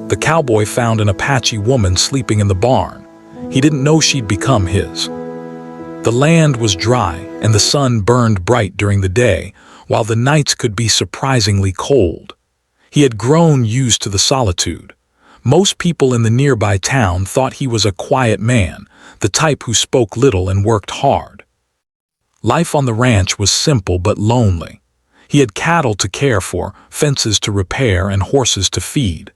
the cowboy found an Apache woman sleeping in the barn. He didn't know she'd become his. The land was dry, and the sun burned bright during the day, while the nights could be surprisingly cold. He had grown used to the solitude. Most people in the nearby town thought he was a quiet man, the type who spoke little and worked hard. Life on the ranch was simple but lonely. He had cattle to care for, fences to repair, and horses to feed.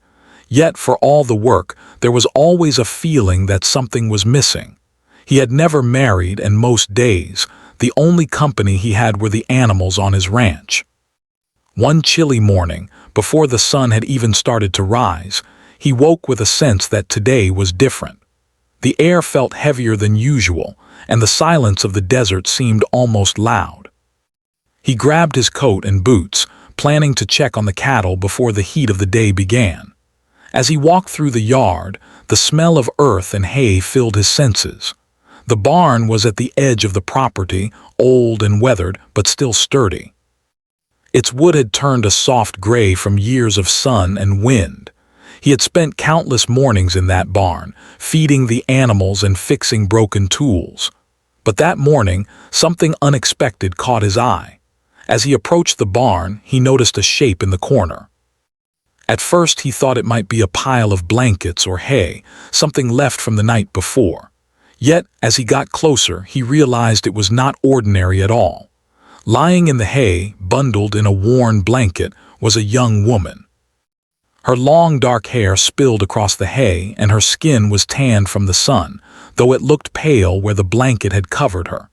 Yet for all the work, there was always a feeling that something was missing. He had never married, and most days, the only company he had were the animals on his ranch. One chilly morning, before the sun had even started to rise, he woke with a sense that today was different. The air felt heavier than usual, and the silence of the desert seemed almost loud. He grabbed his coat and boots, planning to check on the cattle before the heat of the day began. As he walked through the yard, the smell of earth and hay filled his senses. The barn was at the edge of the property, old and weathered, but still sturdy. Its wood had turned a soft gray from years of sun and wind. He had spent countless mornings in that barn, feeding the animals and fixing broken tools. But that morning, something unexpected caught his eye. As he approached the barn, he noticed a shape in the corner. At first, he thought it might be a pile of blankets or hay, something left from the night before. Yet, as he got closer, he realized it was not ordinary at all. Lying in the hay, bundled in a worn blanket, was a young woman. Her long dark hair spilled across the hay, and her skin was tanned from the sun, though it looked pale where the blanket had covered her.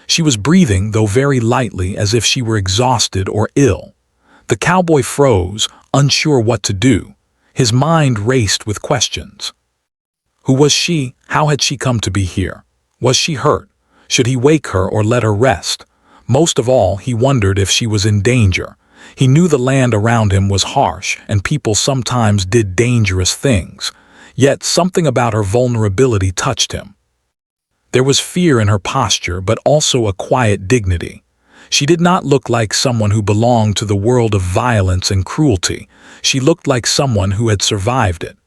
She was breathing, though very lightly, as if she were exhausted or ill. The cowboy froze, unsure what to do. His mind raced with questions. Who was she? How had she come to be here? Was she hurt? Should he wake her or let her rest? Most of all, he wondered if she was in danger. He knew the land around him was harsh, and people sometimes did dangerous things. Yet something about her vulnerability touched him. There was fear in her posture, but also a quiet dignity. She did not look like someone who belonged to the world of violence and cruelty. She looked like someone who had survived it.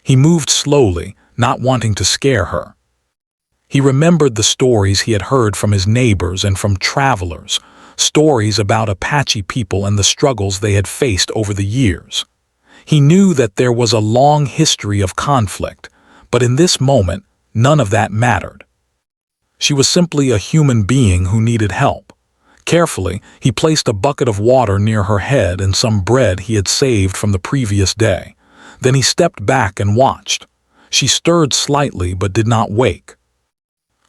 He moved slowly, not wanting to scare her. He remembered the stories he had heard from his neighbors and from travelers, stories about Apache people and the struggles they had faced over the years. He knew that there was a long history of conflict, but in this moment, none of that mattered. She was simply a human being who needed help. Carefully, he placed a bucket of water near her head and some bread he had saved from the previous day. Then he stepped back and watched. She stirred slightly but did not wake.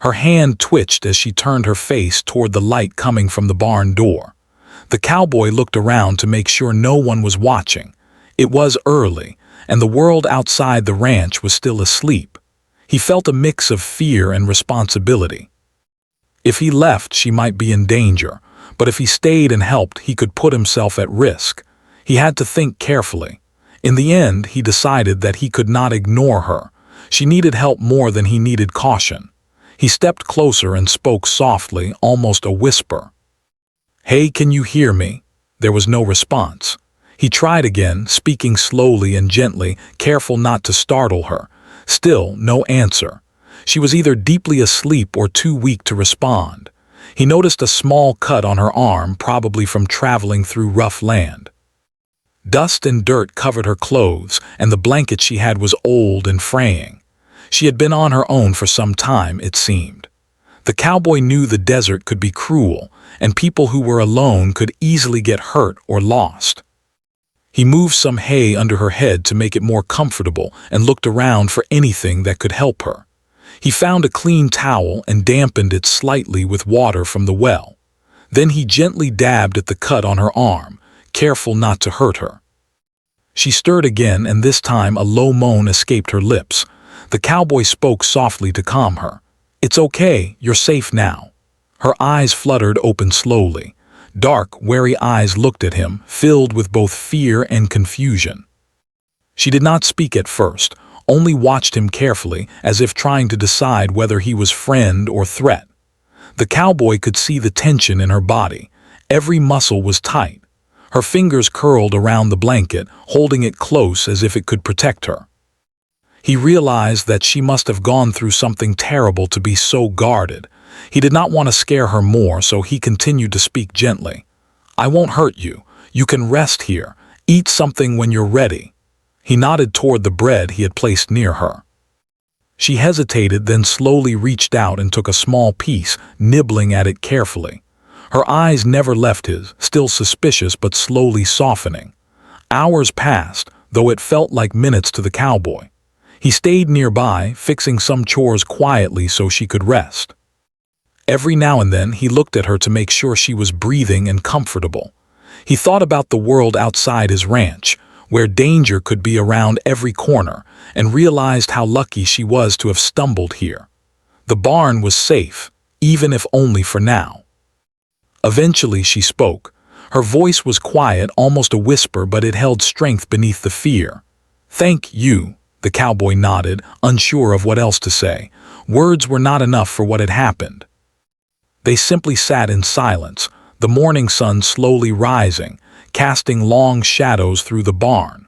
Her hand twitched as she turned her face toward the light coming from the barn door. The cowboy looked around to make sure no one was watching. It was early, and the world outside the ranch was still asleep. He felt a mix of fear and responsibility. If he left, she might be in danger, but if he stayed and helped, he could put himself at risk. He had to think carefully. In the end, he decided that he could not ignore her. She needed help more than he needed caution. He stepped closer and spoke softly, almost a whisper. "Hey, can you hear me?" There was no response. He tried again, speaking slowly and gently, careful not to startle her. Still, no answer. She was either deeply asleep or too weak to respond. He noticed a small cut on her arm, probably from traveling through rough land. Dust and dirt covered her clothes, and the blanket she had was old and fraying. She had been on her own for some time, it seemed. The cowboy knew the desert could be cruel, and people who were alone could easily get hurt or lost. He moved some hay under her head to make it more comfortable and looked around for anything that could help her. He found a clean towel and dampened it slightly with water from the well. Then he gently dabbed at the cut on her arm, careful not to hurt her. She stirred again, and this time a low moan escaped her lips. The cowboy spoke softly to calm her. "It's okay, you're safe now." Her eyes fluttered open slowly. Dark, wary eyes looked at him, filled with both fear and confusion. She did not speak at first, only watched him carefully, as if trying to decide whether he was friend or threat. The cowboy could see the tension in her body. Every muscle was tight. Her fingers curled around the blanket, holding it close as if it could protect her. He realized that she must have gone through something terrible to be so guarded. He did not want to scare her more, so he continued to speak gently. "I won't hurt you. You can rest here. Eat something when you're ready." He nodded toward the bread he had placed near her. She hesitated, then slowly reached out and took a small piece, nibbling at it carefully. Her eyes never left his, still suspicious but slowly softening. Hours passed, though it felt like minutes to the cowboy. He stayed nearby, fixing some chores quietly so she could rest. Every now and then he looked at her to make sure she was breathing and comfortable. He thought about the world outside his ranch, where danger could be around every corner, and realized how lucky she was to have stumbled here. The barn was safe, even if only for now. Eventually she spoke. Her voice was quiet, almost a whisper, but it held strength beneath the fear. "Thank you," the cowboy nodded, unsure of what else to say. Words were not enough for what had happened. They simply sat in silence, the morning sun slowly rising, casting long shadows through the barn.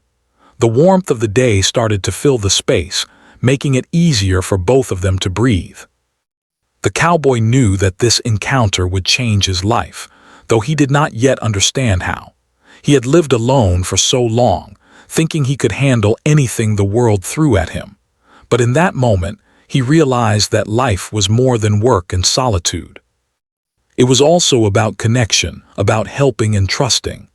The warmth of the day started to fill the space, making it easier for both of them to breathe. The cowboy knew that this encounter would change his life, though he did not yet understand how. He had lived alone for so long, thinking he could handle anything the world threw at him. But in that moment, he realized that life was more than work and solitude. It was also about connection, about helping and trusting.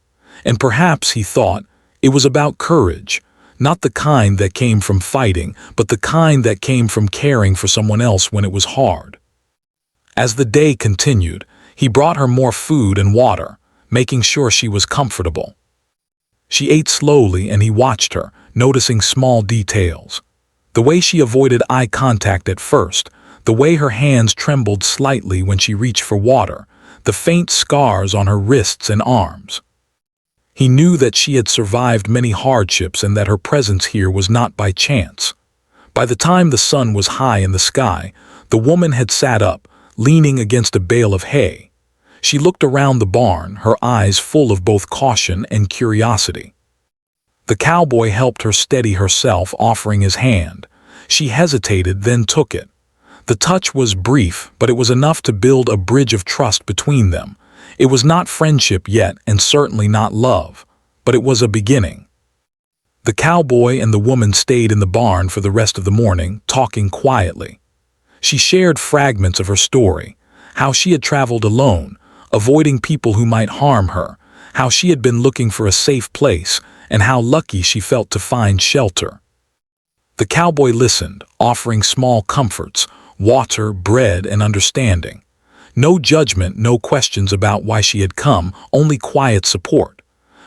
And perhaps, he thought, it was about courage, not the kind that came from fighting, but the kind that came from caring for someone else when it was hard. As the day continued, he brought her more food and water, making sure she was comfortable. She ate slowly and he watched her, noticing small details. The way she avoided eye contact at first, the way her hands trembled slightly when she reached for water, the faint scars on her wrists and arms. He knew that she had survived many hardships and that her presence here was not by chance. By the time the sun was high in the sky, the woman had sat up, leaning against a bale of hay. She looked around the barn, her eyes full of both caution and curiosity. The cowboy helped her steady herself, offering his hand. She hesitated, then took it. The touch was brief, but it was enough to build a bridge of trust between them. It was not friendship yet, and certainly not love, but it was a beginning. The cowboy and the woman stayed in the barn for the rest of the morning, talking quietly. She shared fragments of her story, how she had traveled alone, avoiding people who might harm her, how she had been looking for a safe place, and how lucky she felt to find shelter. The cowboy listened, offering small comforts, water, bread, and understanding. No judgment, no questions about why she had come, only quiet support.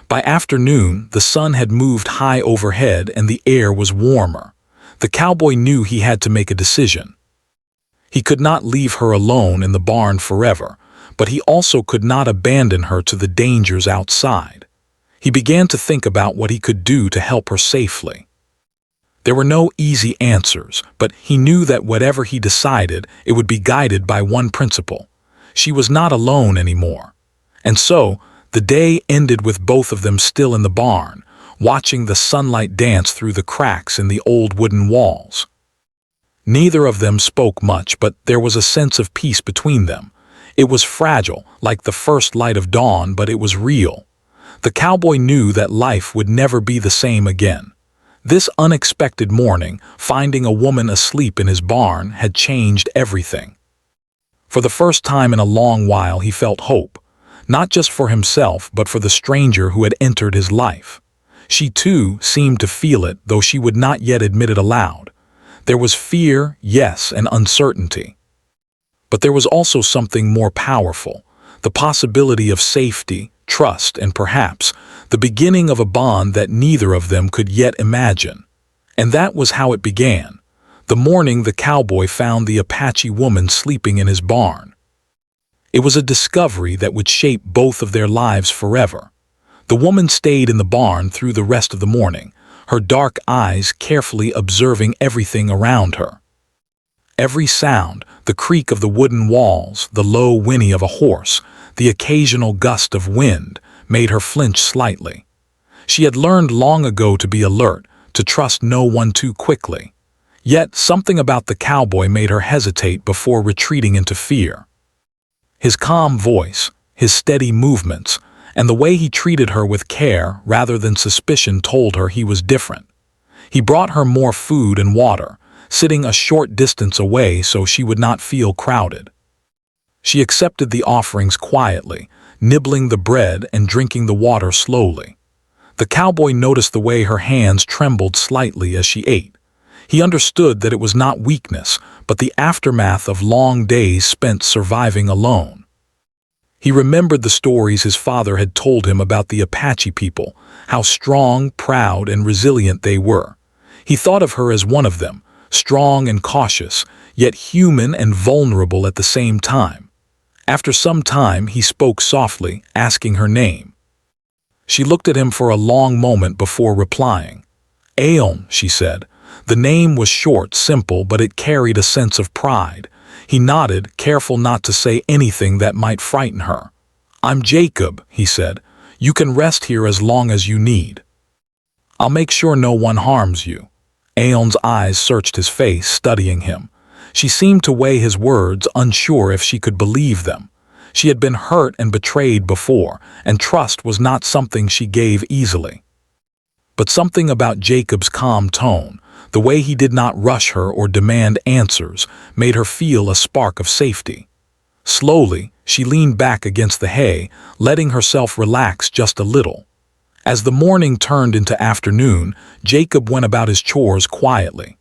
By afternoon, the sun had moved high overhead and the air was warmer. The cowboy knew he had to make a decision. He could not leave her alone in the barn forever, but he also could not abandon her to the dangers outside. He began to think about what he could do to help her safely. There were no easy answers, but he knew that whatever he decided, it would be guided by one principle. She was not alone anymore. And so, the day ended with both of them still in the barn, watching the sunlight dance through the cracks in the old wooden walls. Neither of them spoke much, but there was a sense of peace between them. It was fragile, like the first light of dawn, but it was real. The cowboy knew that life would never be the same again. This unexpected morning, finding a woman asleep in his barn, had changed everything. For the first time in a long while, he felt hope, not just for himself, but for the stranger who had entered his life. She too seemed to feel it, though she would not yet admit it aloud. There was fear, yes, and uncertainty. But there was also something more powerful, the possibility of safety, trust, and perhaps the beginning of a bond that neither of them could yet imagine. And that was how it began. The morning the cowboy found the Apache woman sleeping in his barn. It was a discovery that would shape both of their lives forever. The woman stayed in the barn through the rest of the morning, her dark eyes carefully observing everything around her. Every sound, the creak of the wooden walls, the low whinny of a horse, the occasional gust of wind, made her flinch slightly. She had learned long ago to be alert, to trust no one too quickly. Yet something about the cowboy made her hesitate before retreating into fear. His calm voice, his steady movements, and the way he treated her with care rather than suspicion told her he was different. He brought her more food and water, sitting a short distance away so she would not feel crowded. She accepted the offerings quietly, nibbling the bread and drinking the water slowly. The cowboy noticed the way her hands trembled slightly as she ate. He understood that it was not weakness, but the aftermath of long days spent surviving alone. He remembered the stories his father had told him about the Apache people, how strong, proud, and resilient they were. He thought of her as one of them, strong and cautious, yet human and vulnerable at the same time. After some time, he spoke softly, asking her name. She looked at him for a long moment before replying. "Aeon," she said. The name was short, simple, but it carried a sense of pride. He nodded, careful not to say anything that might frighten her. "I'm Jacob," he said. "You can rest here as long as you need. I'll make sure no one harms you." Aeon's eyes searched his face, studying him. She seemed to weigh his words, unsure if she could believe them. She had been hurt and betrayed before, and trust was not something she gave easily. But something about Jacob's calm tone, the way he did not rush her or demand answers, made her feel a spark of safety. Slowly, she leaned back against the hay, letting herself relax just a little. As the morning turned into afternoon, Jacob went about his chores quietly.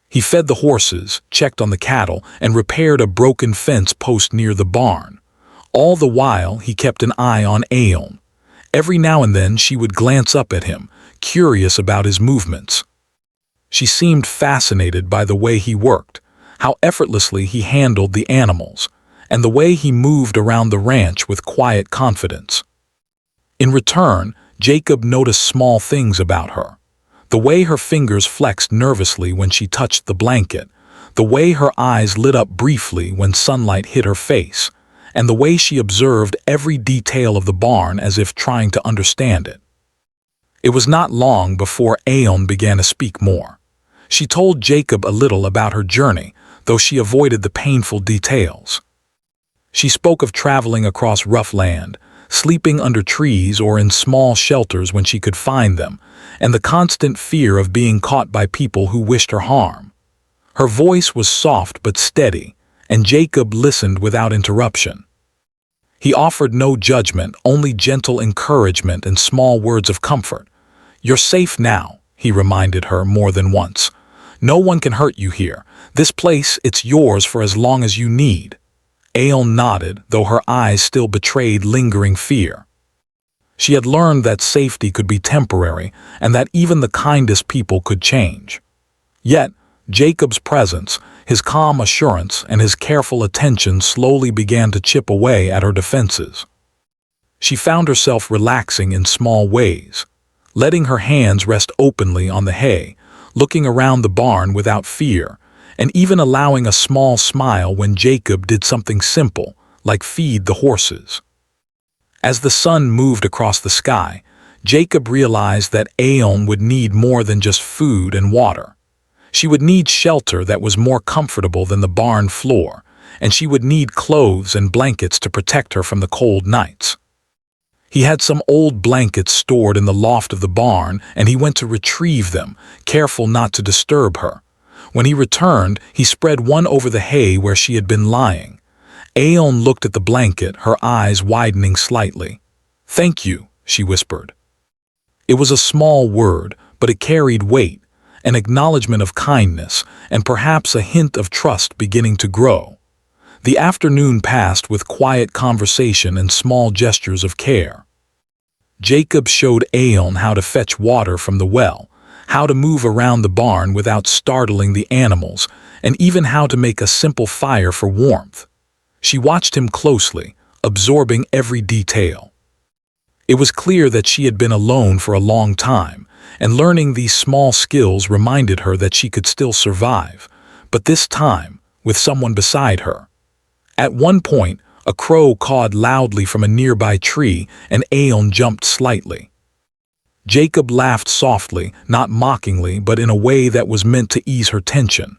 He fed the horses, checked on the cattle, and repaired a broken fence post near the barn. All the while, he kept an eye on Aeon. Every now and then she would glance up at him, curious about his movements. She seemed fascinated by the way he worked, how effortlessly he handled the animals, and the way he moved around the ranch with quiet confidence. In return, Jacob noticed small things about her. The way her fingers flexed nervously when she touched the blanket, the way her eyes lit up briefly when sunlight hit her face, and the way she observed every detail of the barn as if trying to understand it. It was not long before Aeon began to speak more. She told Jacob a little about her journey, though she avoided the painful details. She spoke of traveling across rough land, sleeping under trees or in small shelters when she could find them, and the constant fear of being caught by people who wished her harm. Her voice was soft but steady, and Jacob listened without interruption. He offered no judgment, only gentle encouragement and small words of comfort. "You're safe now," he reminded her more than once. "No one can hurt you here. This place, it's yours for as long as you need." Aeon nodded, though her eyes still betrayed lingering fear. She had learned that safety could be temporary and that even the kindest people could change. Yet, Jacob's presence, his calm assurance, and his careful attention slowly began to chip away at her defenses. She found herself relaxing in small ways, letting her hands rest openly on the hay, looking around the barn without fear, and even allowing a small smile when Jacob did something simple, like feed the horses. As the sun moved across the sky, Jacob realized that Aeon would need more than just food and water. She would need shelter that was more comfortable than the barn floor, and she would need clothes and blankets to protect her from the cold nights. He had some old blankets stored in the loft of the barn, and he went to retrieve them, careful not to disturb her. When he returned, he spread one over the hay where she had been lying. Aeon looked at the blanket, her eyes widening slightly. "Thank you," she whispered. It was a small word, but it carried weight, an acknowledgement of kindness, and perhaps a hint of trust beginning to grow. The afternoon passed with quiet conversation and small gestures of care. Jacob showed Aeon how to fetch water from the well, how to move around the barn without startling the animals, and even how to make a simple fire for warmth. She watched him closely, absorbing every detail. It was clear that she had been alone for a long time, and learning these small skills reminded her that she could still survive, but this time, with someone beside her. At one point, a crow cawed loudly from a nearby tree, and Aeon jumped slightly. Jacob laughed softly, not mockingly, but in a way that was meant to ease her tension.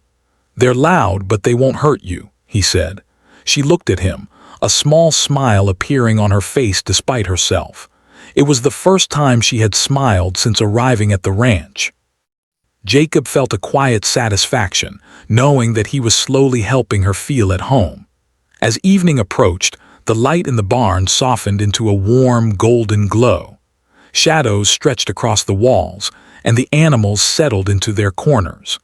"They're loud, but they won't hurt you," he said. She looked at him, a small smile appearing on her face despite herself. It was the first time she had smiled since arriving at the ranch. Jacob felt a quiet satisfaction, knowing that he was slowly helping her feel at home. As evening approached, the light in the barn softened into a warm, golden glow. Shadows stretched across the walls, and the animals settled into their corners.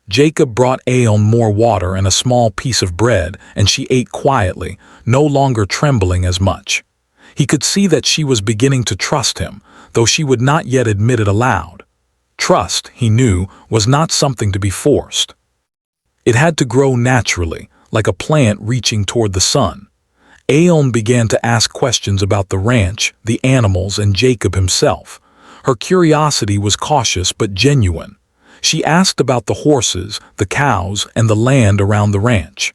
Jacob brought Aeon more water and a small piece of bread, and she ate quietly, no longer trembling as much. He could see that she was beginning to trust him, though she would not yet admit it aloud. Trust, he knew, was not something to be forced. It had to grow naturally, like a plant reaching toward the sun. Aeon began to ask questions about the ranch, the animals, and Jacob himself. Her curiosity was cautious but genuine. She asked about the horses, the cows, and the land around the ranch.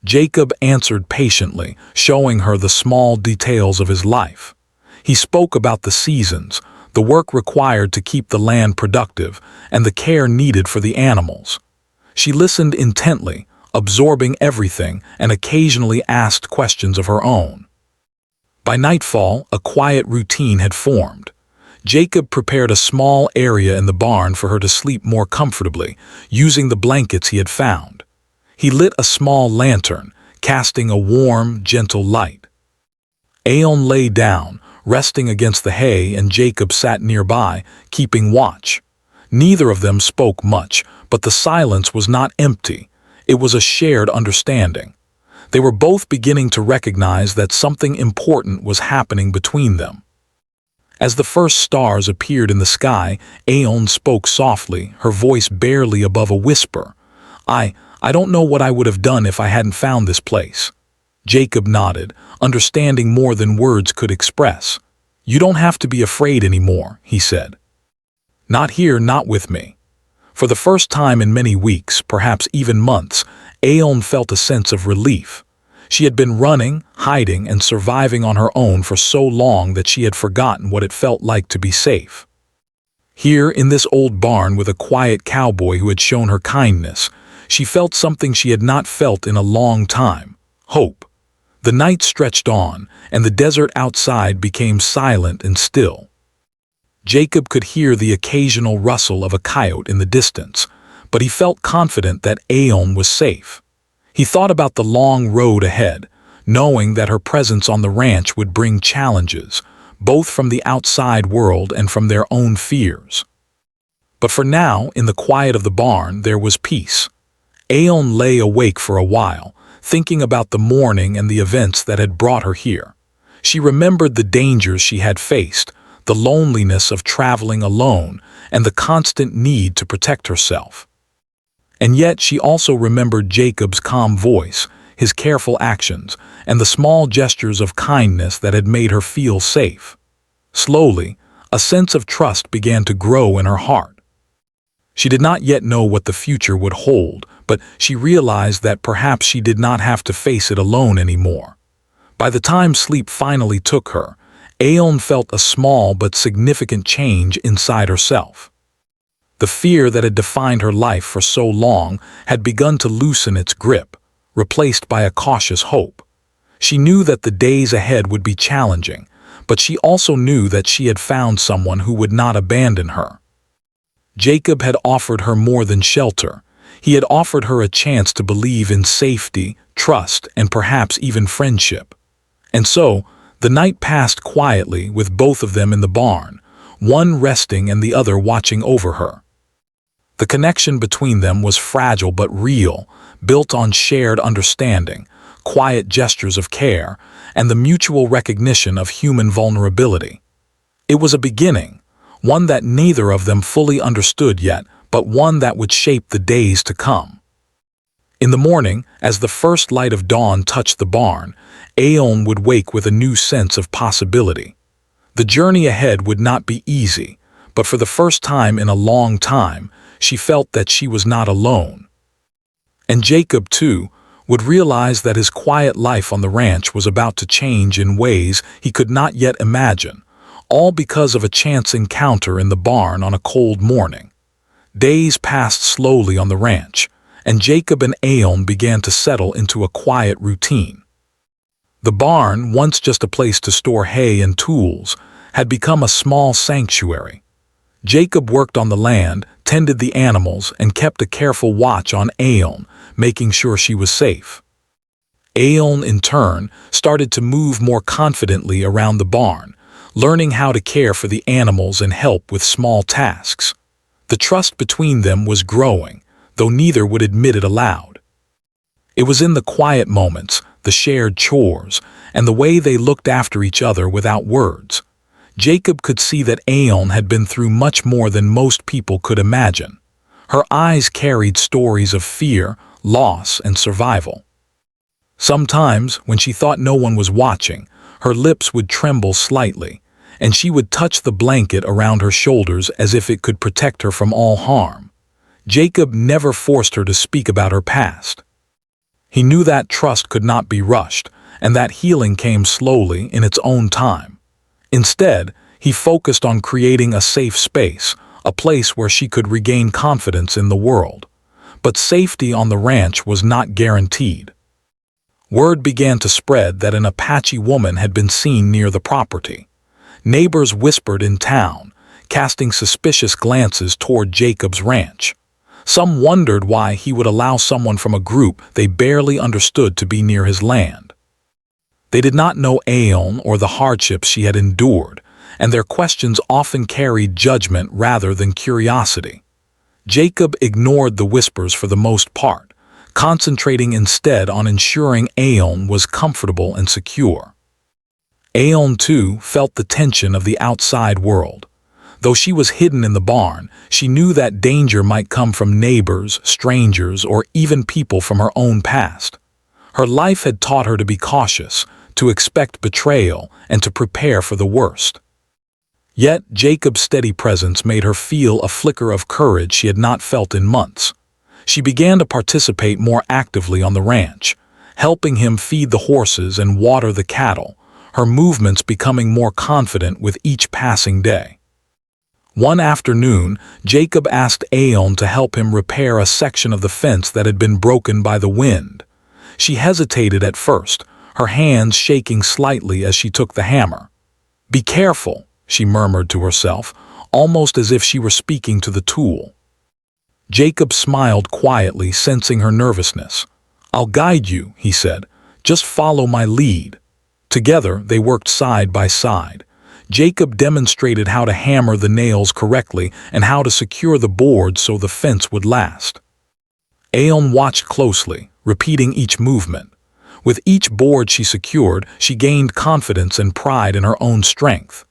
Jacob answered patiently, showing her the small details of his life. He spoke about the seasons, the work required to keep the land productive, and the care needed for the animals. She listened intently, absorbing everything, and occasionally asked questions of her own. By nightfall, a quiet routine had formed. Jacob prepared a small area in the barn for her to sleep more comfortably, using the blankets he had found. He lit a small lantern, casting a warm, gentle light. Aeon lay down, resting against the hay, and Jacob sat nearby, keeping watch. Neither of them spoke much, but the silence was not empty. It was a shared understanding. They were both beginning to recognize that something important was happening between them. As the first stars appeared in the sky, Aeon spoke softly, her voice barely above a whisper. I don't know what I would have done if I hadn't found this place." Jacob nodded, understanding more than words could express. "You don't have to be afraid anymore," he said. "Not here, not with me." For the first time in many weeks, perhaps even months, Aeon felt a sense of relief. She had been running, hiding, and surviving on her own for so long that she had forgotten what it felt like to be safe. Here, in this old barn with a quiet cowboy who had shown her kindness, she felt something she had not felt in a long time: hope. The night stretched on, and the desert outside became silent and still. Jacob could hear the occasional rustle of a coyote in the distance, but he felt confident that Aeon was safe. He thought about the long road ahead, knowing that her presence on the ranch would bring challenges, both from the outside world and from their own fears. But for now, in the quiet of the barn, there was peace. Aeon lay awake for a while, thinking about the morning and the events that had brought her here. She remembered the dangers she had faced, the loneliness of traveling alone, and the constant need to protect herself. And yet she also remembered Jacob's calm voice, his careful actions, and the small gestures of kindness that had made her feel safe. Slowly, a sense of trust began to grow in her heart. She did not yet know what the future would hold, but she realized that perhaps she did not have to face it alone anymore. By the time sleep finally took her, Aeon felt a small but significant change inside herself. The fear that had defined her life for so long had begun to loosen its grip, replaced by a cautious hope. She knew that the days ahead would be challenging, but she also knew that she had found someone who would not abandon her. Jacob had offered her more than shelter. He had offered her a chance to believe in safety, trust, and perhaps even friendship. And so, the night passed quietly with both of them in the barn, one resting and the other watching over her. The connection between them was fragile but real, built on shared understanding, quiet gestures of care, and the mutual recognition of human vulnerability. It was a beginning, one that neither of them fully understood yet, but one that would shape the days to come. In the morning, as the first light of dawn touched the barn, Aeon would wake with a new sense of possibility. The journey ahead would not be easy, but for the first time in a long time, she felt that she was not alone. And Jacob, too, would realize that his quiet life on the ranch was about to change in ways he could not yet imagine, all because of a chance encounter in the barn on a cold morning. Days passed slowly on the ranch, and Jacob and Aeon began to settle into a quiet routine. The barn, once just a place to store hay and tools, had become a small sanctuary. Jacob worked on the land, tended the animals, and kept a careful watch on Aeon, making sure she was safe. Aeon, in turn, started to move more confidently around the barn, learning how to care for the animals and help with small tasks. The trust between them was growing, though neither would admit it aloud. It was in the quiet moments, the shared chores, and the way they looked after each other without words. Jacob could see that Aeon had been through much more than most people could imagine. Her eyes carried stories of fear, loss, and survival. Sometimes, when she thought no one was watching, her lips would tremble slightly, and she would touch the blanket around her shoulders as if it could protect her from all harm. Jacob never forced her to speak about her past. He knew that trust could not be rushed, and that healing came slowly in its own time. Instead, he focused on creating a safe space, a place where she could regain confidence in the world. But safety on the ranch was not guaranteed. Word began to spread that an Apache woman had been seen near the property. Neighbors whispered in town, casting suspicious glances toward Jacob's ranch. Some wondered why he would allow someone from a group they barely understood to be near his land. They did not know Aeon or the hardships she had endured, and their questions often carried judgment rather than curiosity. Jacob ignored the whispers for the most part, concentrating instead on ensuring Aeon was comfortable and secure. Aeon, too, felt the tension of the outside world. Though she was hidden in the barn, she knew that danger might come from neighbors, strangers, or even people from her own past. Her life had taught her to be cautious, to expect betrayal, and to prepare for the worst. Yet Jacob's steady presence made her feel a flicker of courage she had not felt in months. She began to participate more actively on the ranch, helping him feed the horses and water the cattle, her movements becoming more confident with each passing day. One afternoon, Jacob asked Aeon to help him repair a section of the fence that had been broken by the wind. She hesitated at first, her hands shaking slightly as she took the hammer. "Be careful," she murmured to herself, almost as if she were speaking to the tool. Jacob smiled quietly, sensing her nervousness. "I'll guide you," he said. "Just follow my lead." Together, they worked side by side. Jacob demonstrated how to hammer the nails correctly and how to secure the board so the fence would last. Aeon watched closely, repeating each movement. With each board she secured, she gained confidence and pride in her own strength.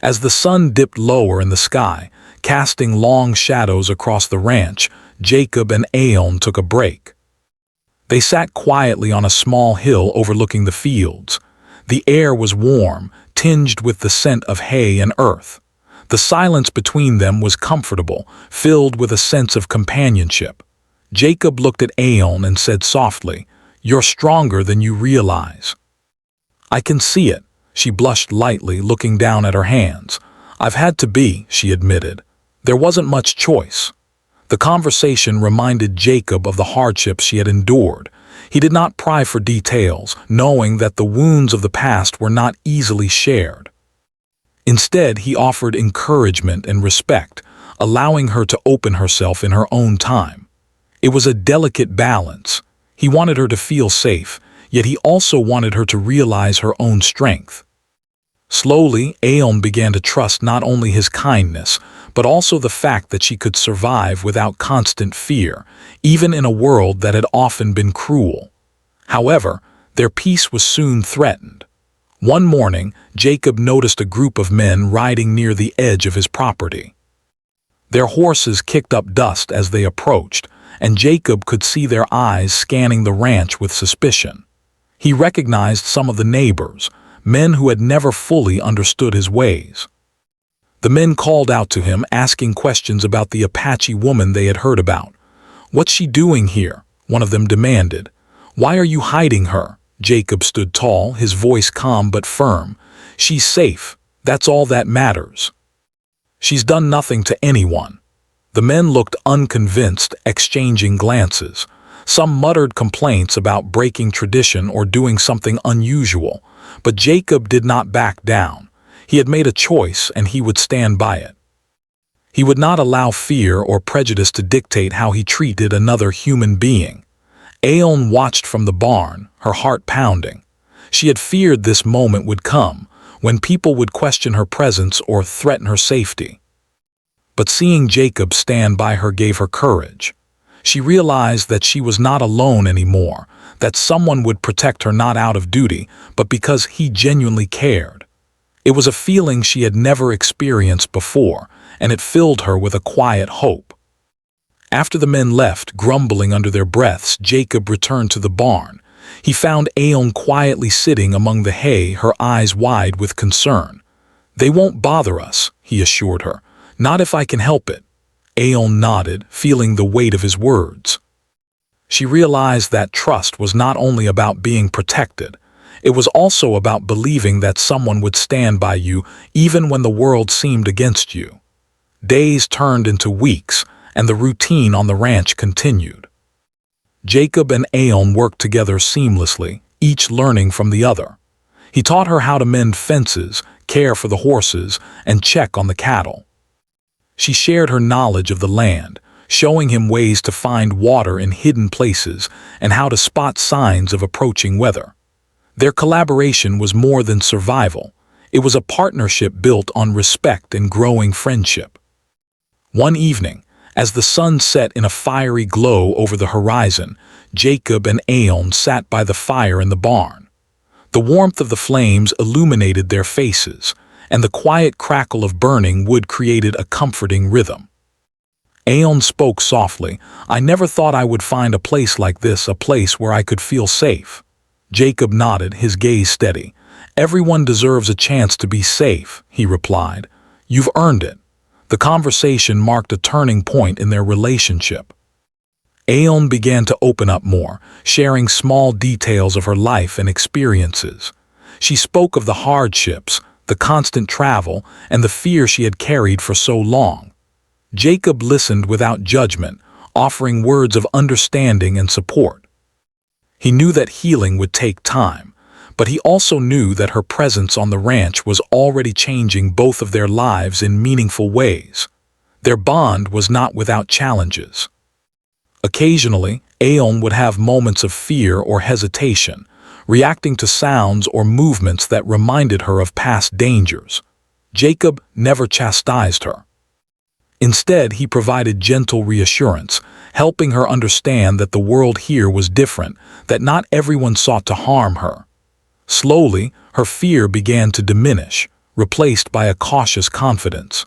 As the sun dipped lower in the sky, casting long shadows across the ranch, Jacob and Aeon took a break. They sat quietly on a small hill overlooking the fields. The air was warm, tinged with the scent of hay and earth. The silence between them was comfortable, filled with a sense of companionship. Jacob looked at Aeon and said softly, "You're stronger than you realize." "I can see it," she blushed lightly, looking down at her hands. "I've had to be," she admitted. "There wasn't much choice." The conversation reminded Jacob of the hardships she had endured. He did not pry for details, knowing that the wounds of the past were not easily shared. Instead, he offered encouragement and respect, allowing her to open herself in her own time. It was a delicate balance. He wanted her to feel safe, yet he also wanted her to realize her own strength. Slowly, Aeon began to trust not only his kindness, but also the fact that she could survive without constant fear, even in a world that had often been cruel. However, their peace was soon threatened. One morning, Jacob noticed a group of men riding near the edge of his property. Their horses kicked up dust as they approached, and Jacob could see their eyes scanning the ranch with suspicion. He recognized some of the neighbors, men who had never fully understood his ways. The men called out to him, asking questions about the Apache woman they had heard about. "What's she doing here?" one of them demanded. "Why are you hiding her?" Jacob stood tall, his voice calm but firm. "She's safe," That's all that matters. She's done nothing to anyone. The men looked unconvinced, exchanging glances. Some muttered complaints about breaking tradition or doing something unusual, but Jacob did not back down. He had made a choice, and he would stand by it. He would not allow fear or prejudice to dictate how he treated another human being. Aeon watched from the barn, her heart pounding. She had feared this moment would come, when people would question her presence or threaten her safety. But seeing Jacob stand by her gave her courage. She realized that she was not alone anymore, that someone would protect her not out of duty, but because he genuinely cared. It was a feeling she had never experienced before, and it filled her with a quiet hope. After the men left, grumbling under their breaths, Jacob returned to the barn. He found Aeon quietly sitting among the hay, her eyes wide with concern. "They won't bother us," he assured her. "Not if I can help it." Aeon nodded, feeling the weight of his words. She realized that trust was not only about being protected, it was also about believing that someone would stand by you even when the world seemed against you. Days turned into weeks, and the routine on the ranch continued. Jacob and Aeon worked together seamlessly, each learning from the other. He taught her how to mend fences, care for the horses, and check on the cattle. She shared her knowledge of the land, showing him ways to find water in hidden places and how to spot signs of approaching weather. Their collaboration was more than survival. It was a partnership built on respect and growing friendship. One evening, as the sun set in a fiery glow over the horizon, Jacob and Aeon sat by the fire in the barn. The warmth of the flames illuminated their faces, and the quiet crackle of burning wood created a comforting rhythm. Aeon spoke softly. "I never thought I would find a place like this, a place where I could feel safe." Jacob nodded, his gaze steady. "Everyone deserves a chance to be safe," he replied. "You've earned it." The conversation marked a turning point in their relationship. Aeon began to open up more, sharing small details of her life and experiences. She spoke of the hardships, the constant travel, and the fear she had carried for so long. Jacob listened without judgment, offering words of understanding and support. He knew that healing would take time, but he also knew that her presence on the ranch was already changing both of their lives in meaningful ways. Their bond was not without challenges. Occasionally, Aeon would have moments of fear or hesitation, reacting to sounds or movements that reminded her of past dangers. Jacob never chastised her. Instead, he provided gentle reassurance, helping her understand that the world here was different, that not everyone sought to harm her. Slowly, her fear began to diminish, replaced by a cautious confidence.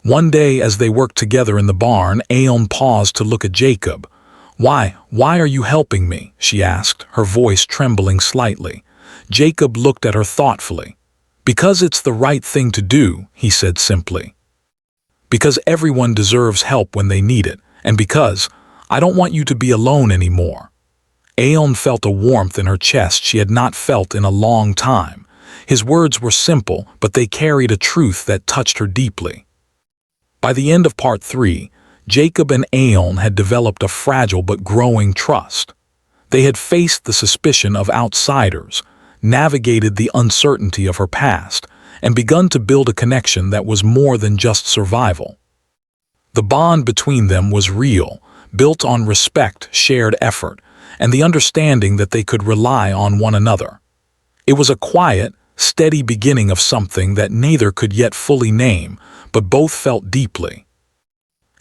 One day, as they worked together in the barn, Aeon paused to look at Jacob. Why are you helping me?" she asked, her voice trembling slightly. Jacob looked at her thoughtfully. "Because it's the right thing to do," he said simply. "Because everyone deserves help when they need it, and because I don't want you to be alone anymore." Aeon felt a warmth in her chest she had not felt in a long time. His words were simple, but they carried a truth that touched her deeply. By the end of part 3, Jacob and Aeon had developed a fragile but growing trust. They had faced the suspicion of outsiders, navigated the uncertainty of her past, and begun to build a connection that was more than just survival. The bond between them was real, built on respect, shared effort, and the understanding that they could rely on one another. It was a quiet, steady beginning of something that neither could yet fully name, but both felt deeply.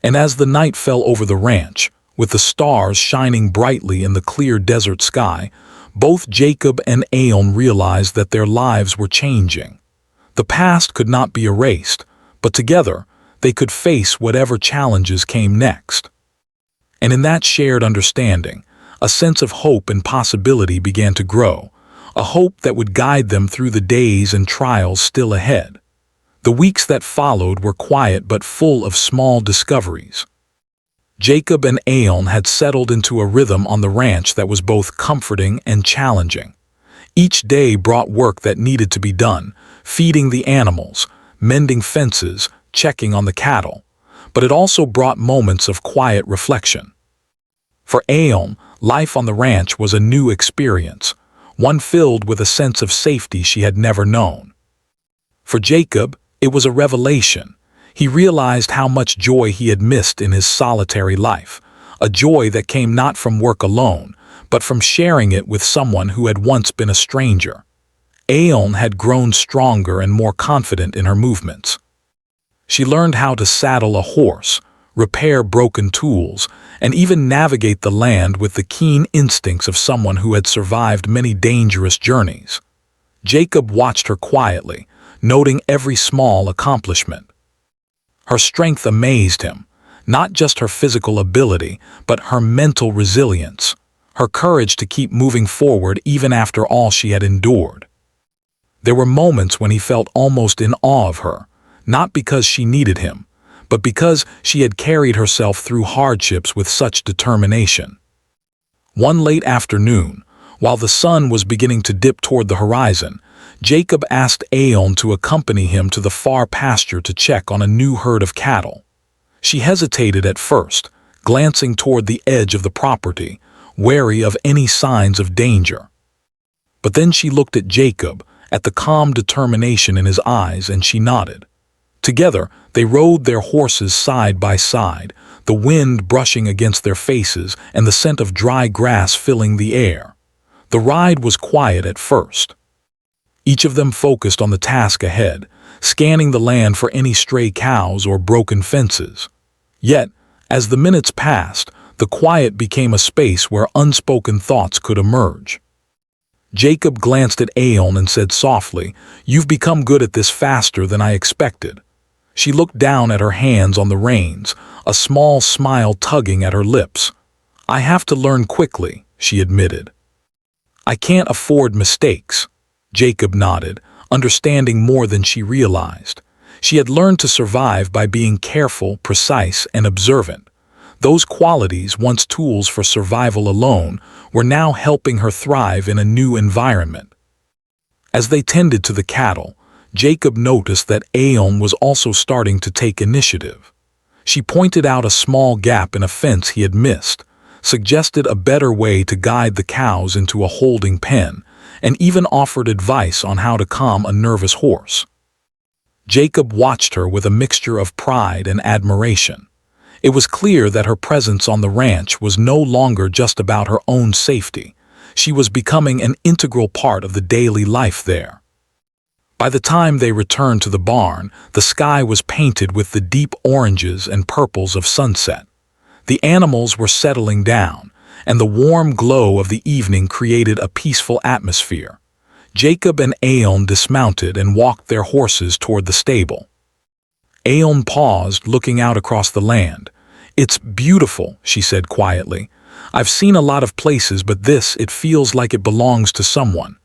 And as the night fell over the ranch, with the stars shining brightly in the clear desert sky, both Jacob and Aeon realized that their lives were changing. The past could not be erased, but together they could face whatever challenges came next. And in that shared understanding, a sense of hope and possibility began to grow, a hope that would guide them through the days and trials still ahead. The weeks that followed were quiet but full of small discoveries. Jacob and Aeon had settled into a rhythm on the ranch that was both comforting and challenging. Each day brought work that needed to be done, feeding the animals, mending fences, checking on the cattle. But it also brought moments of quiet reflection. For Aeon, life on the ranch was a new experience, one filled with a sense of safety she had never known. For Jacob, it was a revelation. He realized how much joy he had missed in his solitary life, a joy that came not from work alone, but from sharing it with someone who had once been a stranger. Aeon had grown stronger and more confident in her movements. She learned how to saddle a horse, repair broken tools, and even navigate the land with the keen instincts of someone who had survived many dangerous journeys. Jacob watched her quietly, noting every small accomplishment. Her strength amazed him, not just her physical ability, but her mental resilience, her courage to keep moving forward even after all she had endured. There were moments when he felt almost in awe of her, not because she needed him, but because she had carried herself through hardships with such determination. One late afternoon, while the sun was beginning to dip toward the horizon, Jacob asked Aeon to accompany him to the far pasture to check on a new herd of cattle. She hesitated at first, glancing toward the edge of the property, wary of any signs of danger. But then she looked at Jacob, at the calm determination in his eyes, and she nodded. Together, they rode their horses side by side, the wind brushing against their faces and the scent of dry grass filling the air. The ride was quiet at first. Each of them focused on the task ahead, scanning the land for any stray cows or broken fences. Yet, as the minutes passed, the quiet became a space where unspoken thoughts could emerge. Jacob glanced at Aeon and said softly, "You've become good at this faster than I expected." She looked down at her hands on the reins, a small smile tugging at her lips. "I have to learn quickly," she admitted. "I can't afford mistakes." Jacob nodded, understanding more than she realized. She had learned to survive by being careful, precise, and observant. Those qualities, once tools for survival alone, were now helping her thrive in a new environment. As they tended to the cattle, Jacob noticed that Aeon was also starting to take initiative. She pointed out a small gap in a fence he had missed, suggested a better way to guide the cows into a holding pen, and even offered advice on how to calm a nervous horse. Jacob watched her with a mixture of pride and admiration. It was clear that her presence on the ranch was no longer just about her own safety. She was becoming an integral part of the daily life there. By the time they returned to the barn, the sky was painted with the deep oranges and purples of sunset. The animals were settling down, and the warm glow of the evening created a peaceful atmosphere. Jacob and Aeon dismounted and walked their horses toward the stable. Aeon paused, looking out across the land. "It's beautiful," she said quietly. "I've seen a lot of places, but this, it feels like it belongs to someone."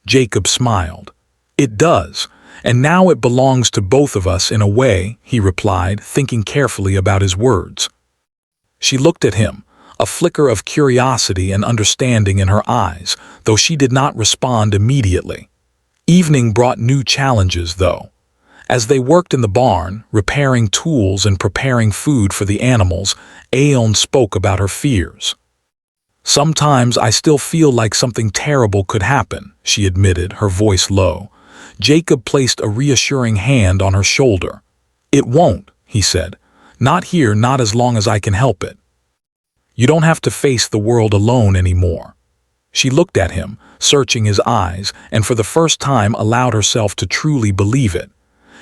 Jacob smiled. "It does, and now it belongs to both of us in a way," he replied, thinking carefully about his words. She looked at him, a flicker of curiosity and understanding in her eyes, though she did not respond immediately. Evening brought new challenges, though. As they worked in the barn, repairing tools and preparing food for the animals, Aeon spoke about her fears. "Sometimes I still feel like something terrible could happen," she admitted, her voice low. Jacob placed a reassuring hand on her shoulder. "It won't," he said. "Not here, not as long as I can help it. You don't have to face the world alone anymore." She looked at him, searching his eyes, and for the first time allowed herself to truly believe it.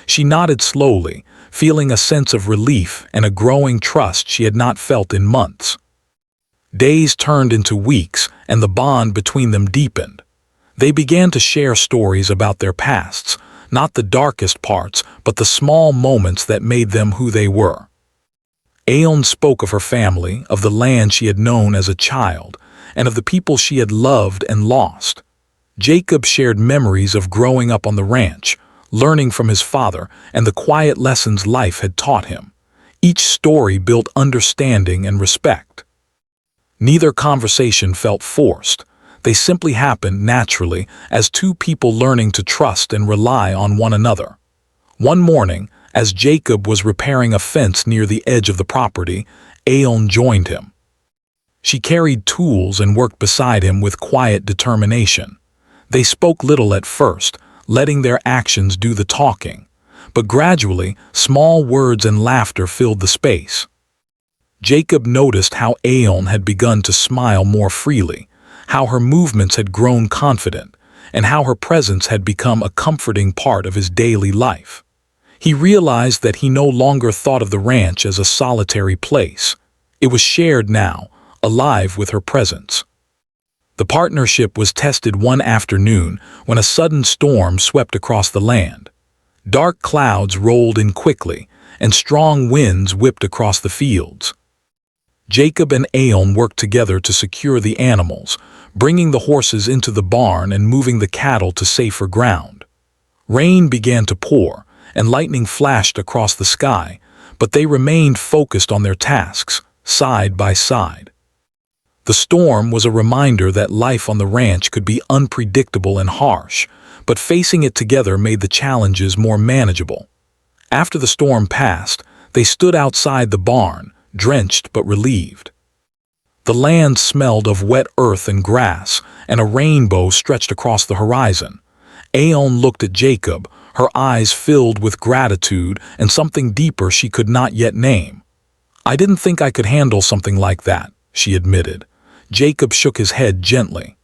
She nodded slowly, feeling a sense of relief and a growing trust she had not felt in months. Days turned into weeks, and the bond between them deepened. They began to share stories about their pasts, not the darkest parts, but the small moments that made them who they were. Aeon spoke of her family, of the land she had known as a child, and of the people she had loved and lost. Jacob shared memories of growing up on the ranch, learning from his father, and the quiet lessons life had taught him. Each story built understanding and respect. Neither conversation felt forced. They simply happened naturally as two people learning to trust and rely on one another. One morning, as Jacob was repairing a fence near the edge of the property, Aeon joined him. She carried tools and worked beside him with quiet determination. They spoke little at first, letting their actions do the talking, but gradually, small words and laughter filled the space. Jacob noticed how Aeon had begun to smile more freely, how her movements had grown confident, and how her presence had become a comforting part of his daily life. He realized that he no longer thought of the ranch as a solitary place. It was shared now, alive with her presence. The partnership was tested one afternoon when a sudden storm swept across the land. Dark clouds rolled in quickly, and strong winds whipped across the fields. Jacob and Aeon worked together to secure the animals, bringing the horses into the barn and moving the cattle to safer ground. Rain began to pour, and lightning flashed across the sky, but they remained focused on their tasks, side by side. The storm was a reminder that life on the ranch could be unpredictable and harsh, but facing it together made the challenges more manageable. After the storm passed, they stood outside the barn, drenched but relieved. The land smelled of wet earth and grass, and a rainbow stretched across the horizon. Aeon looked at Jacob, her eyes filled with gratitude and something deeper she could not yet name. "I didn't think I could handle something like that," she admitted. Jacob shook his head gently.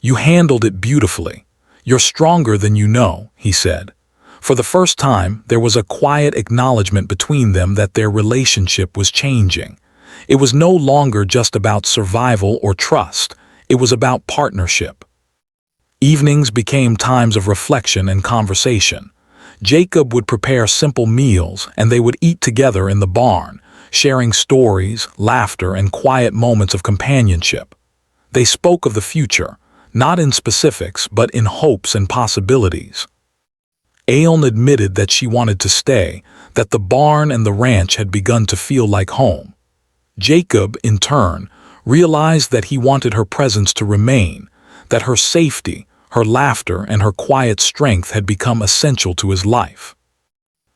"You handled it beautifully. You're stronger than you know," he said. For the first time, there was a quiet acknowledgement between them that their relationship was changing. It was no longer just about survival or trust. It was about partnership. Evenings became times of reflection and conversation. Jacob would prepare simple meals, and they would eat together in the barn, sharing stories, laughter, and quiet moments of companionship. They spoke of the future, not in specifics, but in hopes and possibilities. Aeon admitted that she wanted to stay, that the barn and the ranch had begun to feel like home. Jacob, in turn, realized that he wanted her presence to remain, that her safety, her laughter, and her quiet strength had become essential to his life.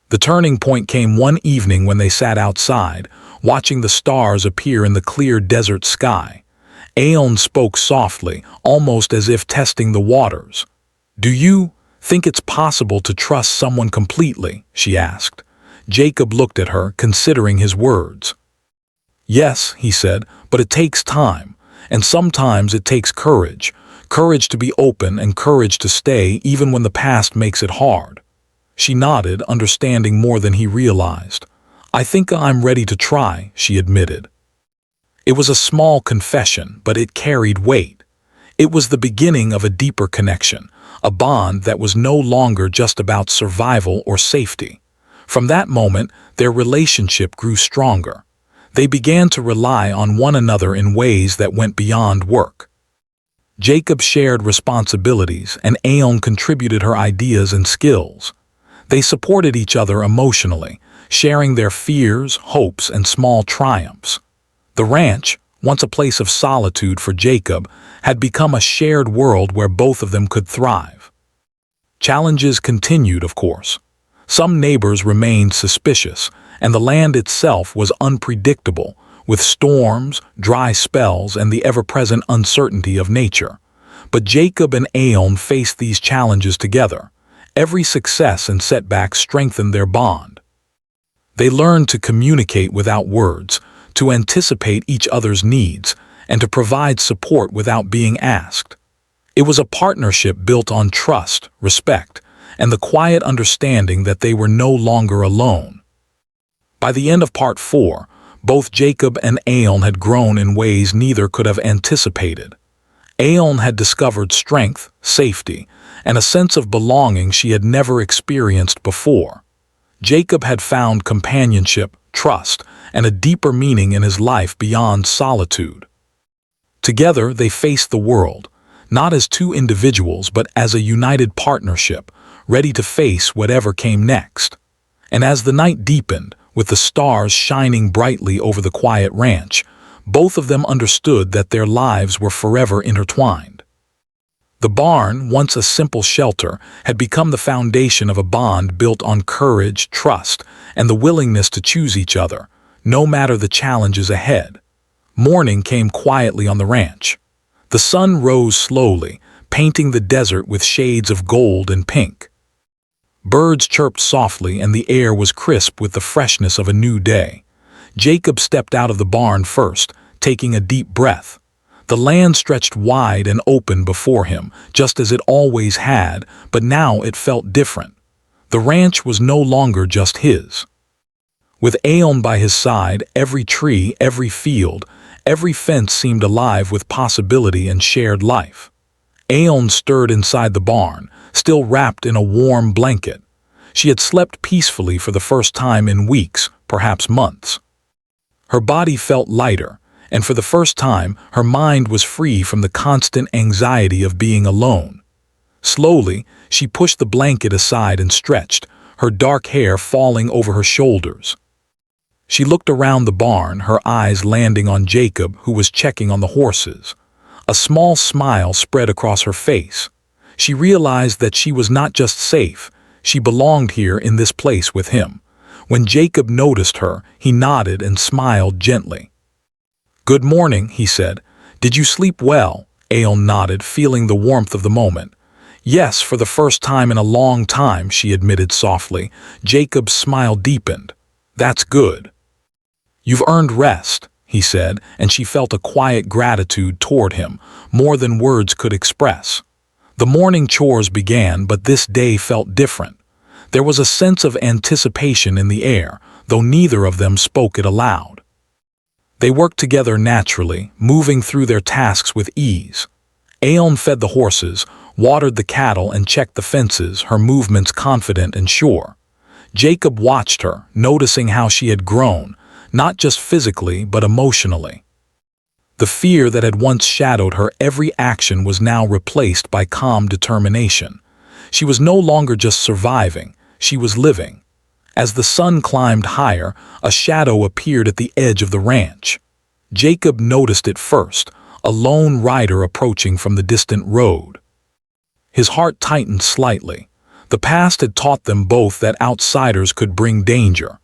The turning point came one evening when they sat outside, watching the stars appear in the clear desert sky. Aeon spoke softly, almost as if testing the waters. "Do you think it's possible to trust someone completely?" she asked. Jacob looked at her, considering his words. "Yes," he said, "but it takes time, and sometimes it takes courage. Courage to be open and courage to stay even when the past makes it hard." She nodded, understanding more than he realized. "I think I'm ready to try," she admitted. It was a small confession, but it carried weight. It was the beginning of a deeper connection, a bond that was no longer just about survival or safety. From that moment, their relationship grew stronger. They began to rely on one another in ways that went beyond work. Jacob shared responsibilities, and Aeon contributed her ideas and skills. They supported each other emotionally, sharing their fears, hopes, and small triumphs. The ranch, once a place of solitude for Jacob, had become a shared world where both of them could thrive. Challenges continued, of course. Some neighbors remained suspicious, and the land itself was unpredictable, with storms, dry spells, and the ever-present uncertainty of nature. But Jacob and Aeon faced these challenges together. Every success and setback strengthened their bond. They learned to communicate without words, to anticipate each other's needs, and to provide support without being asked. It was a partnership built on trust, respect, and the quiet understanding that they were no longer alone. By the end of Part 4, both Jacob and Aeon had grown in ways neither could have anticipated. Aeon had discovered strength, safety, and a sense of belonging she had never experienced before. Jacob had found companionship, trust, and a deeper meaning in his life beyond solitude. Together, they faced the world, not as two individuals but as a united partnership, ready to face whatever came next. And as the night deepened, with the stars shining brightly over the quiet ranch, Both of them understood that their lives were forever intertwined. The barn, once a simple shelter, had become the foundation of a bond built on courage, trust, and the willingness to choose each other, no matter the challenges ahead. Morning came quietly on the ranch. The sun rose slowly, painting the desert with shades of gold and pink. Birds chirped softly and the air was crisp with the freshness of a new day. Jacob stepped out of the barn first, taking a deep breath. The land stretched wide and open before him, just as it always had, but now it felt different. The ranch was no longer just his. With Aeon by his side, every tree, every field, every fence seemed alive with possibility and shared life. Aeon stirred inside the barn, still wrapped in a warm blanket. She had slept peacefully for the first time in weeks, perhaps months. Her body felt lighter, and for the first time, her mind was free from the constant anxiety of being alone. Slowly, she pushed the blanket aside and stretched, her dark hair falling over her shoulders. She looked around the barn, her eyes landing on Jacob, who was checking on the horses. A small smile spread across her face. She realized that she was not just safe, she belonged here in this place with him. When Jacob noticed her, he nodded and smiled gently. "Good morning," he said. "Did you sleep well?" Aeon nodded, feeling the warmth of the moment. "Yes, for the first time in a long time," she admitted softly. Jacob's smile deepened. "That's good." "You've earned rest," he said, and she felt a quiet gratitude toward him, more than words could express. The morning chores began, but this day felt different. There was a sense of anticipation in the air, though neither of them spoke it aloud. They worked together naturally, moving through their tasks with ease. Aeon fed the horses, watered the cattle, and checked the fences, her movements confident and sure. Jacob watched her, noticing how she had grown, not just physically but emotionally. The fear that had once shadowed her every action was now replaced by calm determination. She was no longer just surviving, she was living. As the sun climbed higher, a shadow appeared at the edge of the ranch. Jacob noticed it first, a lone rider approaching from the distant road. His heart tightened slightly. The past had taught them both that outsiders could bring danger.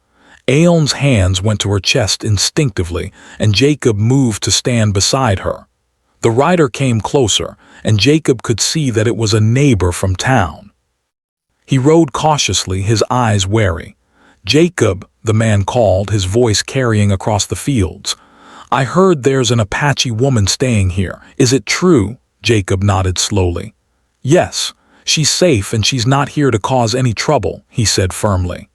Aeon's hands went to her chest instinctively, and Jacob moved to stand beside her. The rider came closer, and Jacob could see that it was a neighbor from town. He rode cautiously, his eyes wary. "Jacob," the man called, his voice carrying across the fields. "I heard there's an Apache woman staying here. Is it true?" Jacob nodded slowly. "Yes, she's safe and she's not here to cause any trouble," he said firmly.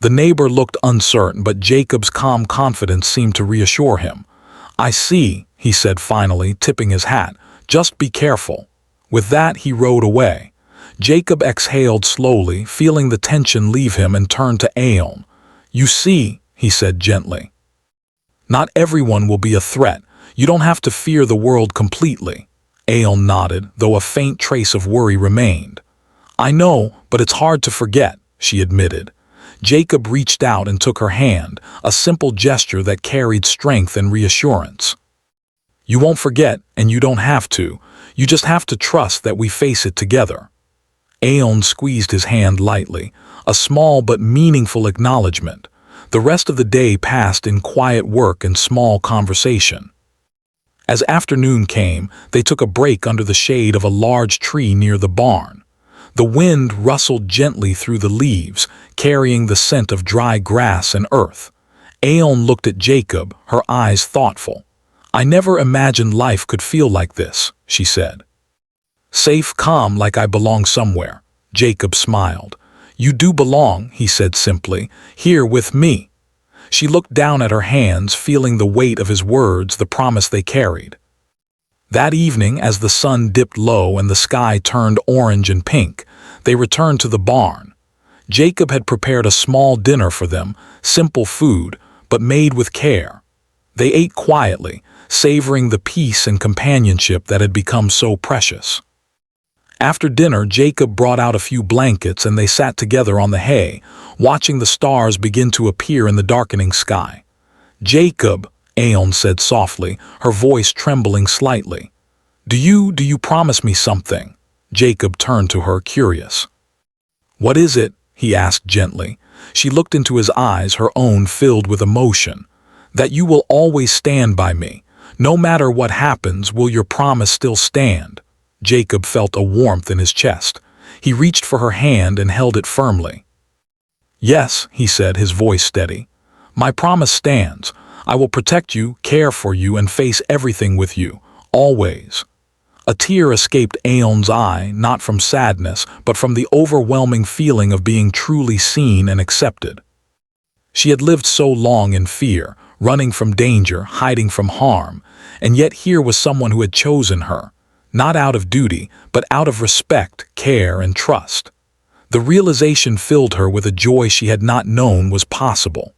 The neighbor looked uncertain, but Jacob's calm confidence seemed to reassure him. "I see," he said finally, tipping his hat. "Just be careful." With that, he rode away. Jacob exhaled slowly, feeling the tension leave him, and turned to Aeon. "You see," he said gently. "Not everyone will be a threat. You don't have to fear the world completely." Aeon nodded, though a faint trace of worry remained. "I know, but it's hard to forget," she admitted. Jacob reached out and took her hand, a simple gesture that carried strength and reassurance. "You won't forget, and you don't have to. You just have to trust that we face it together." Aeon squeezed his hand lightly, a small but meaningful acknowledgement. The rest of the day passed in quiet work and small conversation. As afternoon came, they took a break under the shade of a large tree near the barn. The wind rustled gently through the leaves, carrying the scent of dry grass and earth. Aeon looked at Jacob, her eyes thoughtful. "I never imagined life could feel like this," she said. "Safe, calm, like I belong somewhere." Jacob smiled. "You do belong," he said simply, "here with me." She looked down at her hands, feeling the weight of his words, the promise they carried. That evening, as the sun dipped low and the sky turned orange and pink, they returned to the barn. Jacob had prepared a small dinner for them, simple food, but made with care. They ate quietly, savoring the peace and companionship that had become so precious. After dinner, Jacob brought out a few blankets and they sat together on the hay, watching the stars begin to appear in the darkening sky. "Jacob," Aeon said softly, her voice trembling slightly. Do you promise me something? Jacob turned to her, curious. What is it? He asked gently. She looked into his eyes, her own filled with emotion. That you will always stand by me. No matter what happens, will your promise still stand? Jacob felt a warmth in his chest. He reached for her hand and held it firmly. Yes, he said, his voice steady. My promise stands. I will protect you, care for you, and face everything with you. Always. A tear escaped Aeon's eye, not from sadness, but from the overwhelming feeling of being truly seen and accepted. She had lived so long in fear, running from danger, hiding from harm, and yet here was someone who had chosen her, not out of duty, but out of respect, care, and trust. The realization filled her with a joy she had not known was possible.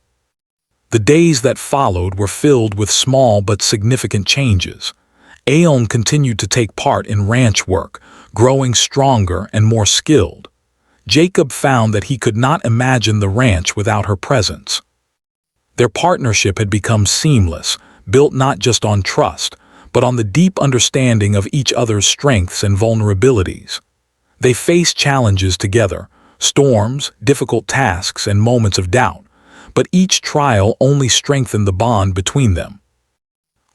The days that followed were filled with small but significant changes. Aeon continued to take part in ranch work, growing stronger and more skilled. Jacob found that he could not imagine the ranch without her presence. Their partnership had become seamless, built not just on trust, but on the deep understanding of each other's strengths and vulnerabilities. They faced challenges together, storms, difficult tasks, and moments of doubt, but each trial only strengthened the bond between them.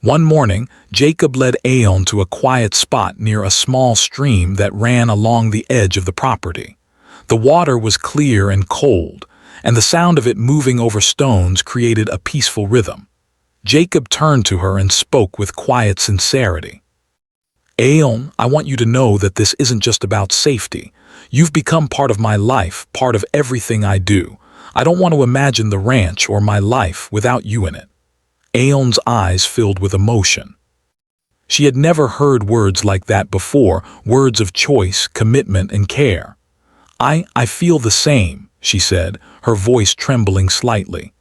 One morning, Jacob led Aeon to a quiet spot near a small stream that ran along the edge of the property. The water was clear and cold, and the sound of it moving over stones created a peaceful rhythm. Jacob turned to her and spoke with quiet sincerity. Aeon, I want you to know that this isn't just about safety. You've become part of my life, part of everything I do. I don't want to imagine the ranch or my life without you in it. Aeon's eyes filled with emotion. She had never heard words like that before, words of choice, commitment, and care. I feel the same, she said, her voice trembling slightly.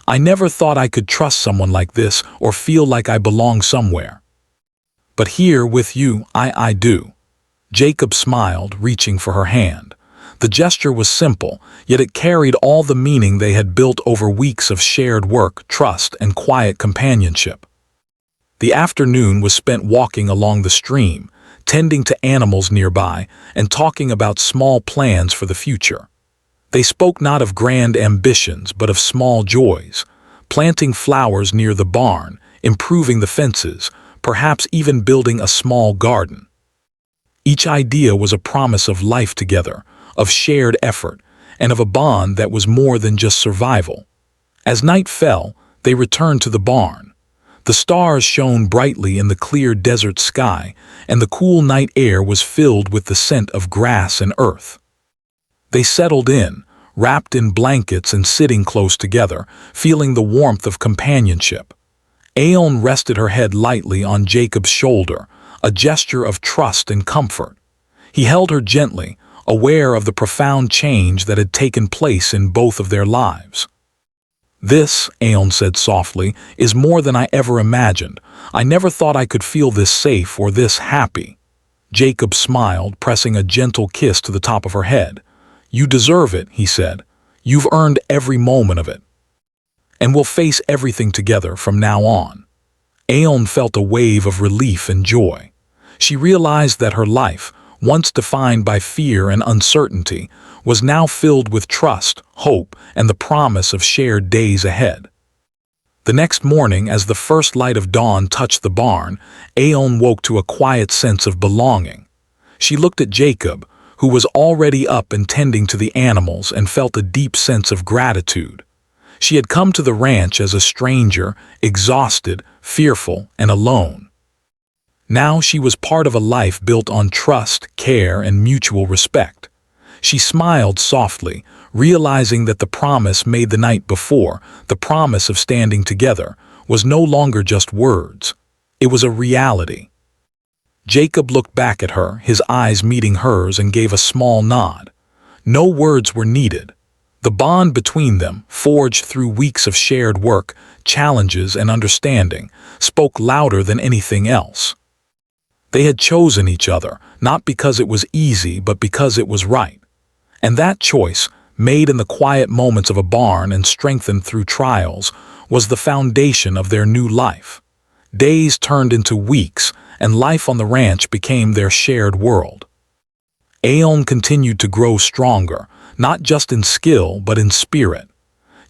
I never thought I could trust someone like this or feel like I belong somewhere. But here with you, I do. Jacob smiled, reaching for her hand. The gesture was simple, yet it carried all the meaning they had built over weeks of shared work, trust, and quiet companionship. The afternoon was spent walking along the stream, tending to animals nearby, and talking about small plans for the future. They spoke not of grand ambitions, but of small joys, planting flowers near the barn, improving the fences, perhaps even building a small garden. Each idea was a promise of life together, of shared effort, and of a bond that was more than just survival. As night fell, they returned to the barn. The stars shone brightly in the clear desert sky, and the cool night air was filled with the scent of grass and earth. They settled in, wrapped in blankets and sitting close together, feeling the warmth of companionship. Aeon rested her head lightly on Jacob's shoulder, a gesture of trust and comfort. He held her gently, aware of the profound change that had taken place in both of their lives. This, Aeon said softly, is more than I ever imagined. I never thought I could feel this safe or this happy. Jacob smiled, pressing a gentle kiss to the top of her head. You deserve it, he said. You've earned every moment of it. And we'll face everything together from now on. Aeon felt a wave of relief and joy. She realized that her life, once defined by fear and uncertainty, was now filled with trust, hope, and the promise of shared days ahead. The next morning, as the first light of dawn touched the barn, Aeon woke to a quiet sense of belonging. She looked at Jacob, who was already up and tending to the animals, and felt a deep sense of gratitude. She had come to the ranch as a stranger, exhausted, fearful, and alone. Now she was part of a life built on trust, care, and mutual respect. She smiled softly, realizing that the promise made the night before, the promise of standing together, was no longer just words. It was a reality. Jacob looked back at her, his eyes meeting hers, and gave a small nod. No words were needed. The bond between them, forged through weeks of shared work, challenges, and understanding, spoke louder than anything else. They had chosen each other, not because it was easy, but because it was right. And that choice, made in the quiet moments of a barn and strengthened through trials, was the foundation of their new life. Days turned into weeks, and life on the ranch became their shared world. Aeon continued to grow stronger, not just in skill but in spirit.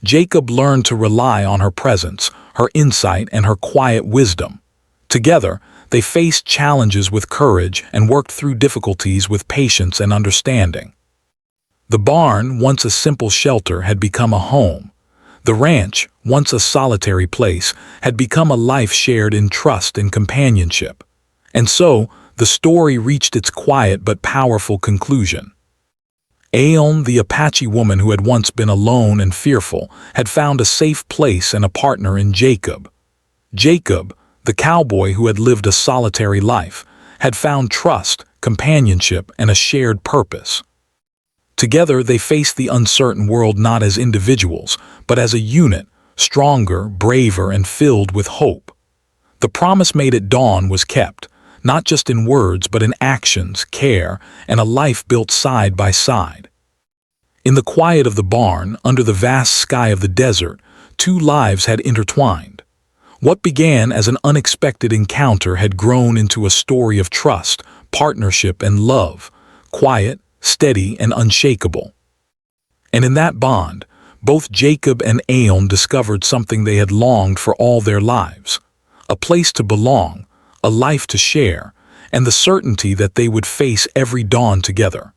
Jacob learned to rely on her presence, her insight, and her quiet wisdom. Together, they faced challenges with courage and worked through difficulties with patience and understanding. The barn, once a simple shelter, had become a home. The ranch, once a solitary place, had become a life shared in trust and companionship. And so, the story reached its quiet but powerful conclusion. Aeon, the Apache woman who had once been alone and fearful, had found a safe place and a partner in Jacob. Jacob, the cowboy who had lived a solitary life, had found trust, companionship, and a shared purpose. Together they faced the uncertain world not as individuals, but as a unit, stronger, braver, and filled with hope. The promise made at dawn was kept, not just in words but in actions, care, and a life built side by side. In the quiet of the barn, under the vast sky of the desert, two lives had intertwined. What began as an unexpected encounter had grown into a story of trust, partnership, and love, quiet, steady, and unshakable. And in that bond, both Jacob and Aeon discovered something they had longed for all their lives: a place to belong, a life to share, and the certainty that they would face every dawn together.